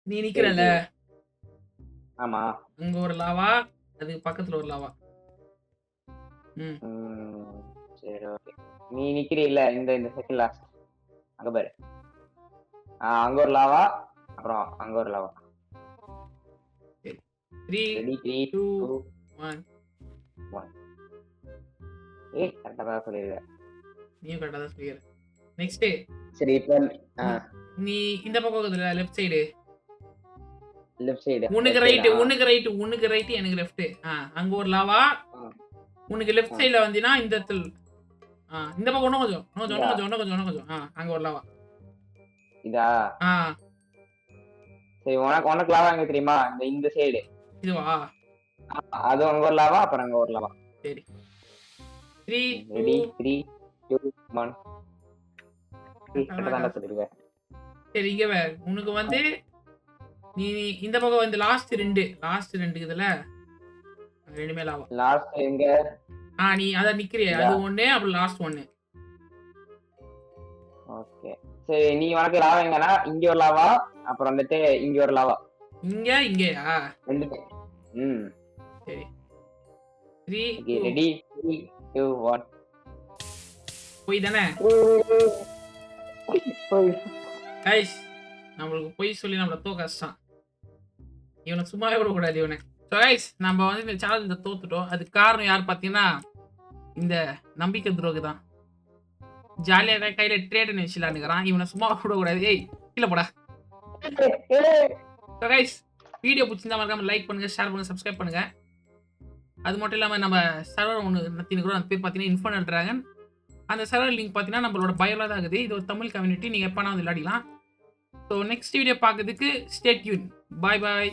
நீ நிக்கிறல ஆமா. அங்க ஒரு லாவா, அதுக்கு பக்கத்துல ஒரு லாவா. ம். சரி ஓகே. நீ நிக்கிறீல்ல இந்த செகண்ட் லாஸ்ட். அங்க பாரு. அங்க ஒரு லாவா, அப்புறம் அங்க ஒரு லாவா. சரி. 3, ரெடி 3, 2, 2, 1. 1. கரெக்டா தான் சொல்லிருக்க. நீயும் கரெக்டா தான் சொல்லிக்கிற. நெக்ஸ்ட் சரி இப்ப நீ இந்த பக்கம் இருக்குதுல லெஃப்ட் சைடு. Left side. உனக்கு ரைட் எனக்கு லெஃப்ட். அங்க ஒரு லாவா. உனக்கு லெஃப்ட் சைடுல வந்தீனா இந்த இடத்துல இந்த பக்கம் இன்னும் கொஞ்சம். அங்க ஒரு லாவா. இதா? சரி உனக்கு லாவா எங்க தெரியுமா? இந்த சைடு. இதுவா? அது அங்க ஒரு லாவா, அப்புறம் அங்க ஒரு லாவா. சரி. 3, ரெடி 2. 3, 2, 1. கரெக்டா தான் சொல்லிருக்க. சரி இங்க வே. உனக்கு வந்து நீ இந்த பக்கம் வந்து லாஸ்ட் 2 இருக்குதுல. ரெண்டுமே லாவா. லாஸ்ட் எங்க? நீ அத நிக்கிறியே அது ஒண்ணு அப்புறம் லாஸ்ட் ஒண்ணு. ஓகே. சரி நீ உனக்கு லாவா எங்கன்னா இங்க ஒரு லாவா, அப்புறம் வந்துட்டு இங்க ஒரு லாவா. இங்கயா? ரெண்டுமே. சரி. 3, ஓகே ரெடி 3, 2, 1. போய் தானே? கைஸ் நம்மளுக்கு போய் சொல்லி நம்மள கஷ்டம். இவனை சும்மாவே விடக்கூடாது இவனை. ஸோ கைஸ் நம்ம வந்து இந்த சேலஞ்சில் தோத்துட்டோம். அதுக்கு காரணம் யார் பார்த்தீங்கன்னா இந்த நம்பிக்கை துரோகி தான். ஜாலியாக கையில் ட்ரேடுன்னு வச்சுலான்னுக்கிறான். இவனை சும்மா விடக்கூடாது. ஏய் கீழே போடா. ஸோ கைஸ் வீடியோ பிடிச்சிருந்தா மறக்காம லைக் பண்ணுங்க, ஷேர் பண்ணுங்க, சப்ஸ்கிரைப் பண்ணுங்க. அது மட்டும் இல்லாமல் நம்ம சர்வர் ஒன்று நடத்தினுக்கிறோம். அந்த பேர் பார்த்தீங்கன்னா இன்ஃபர்னல் டிராகன். அந்த சர்வர் லிங்க் பார்த்தீங்கன்னா நம்மளோட பயோல தான் இருக்குது. இது ஒரு தமிழ் கம்யூனிட்டி. நீங்கள் எப்போனா வந்து விளையாடிக்கலாம். ஸோ நெக்ஸ்ட் வீடியோ பார்க்கறதுக்கு ஸ்டே டியூன். பாய் பாய்.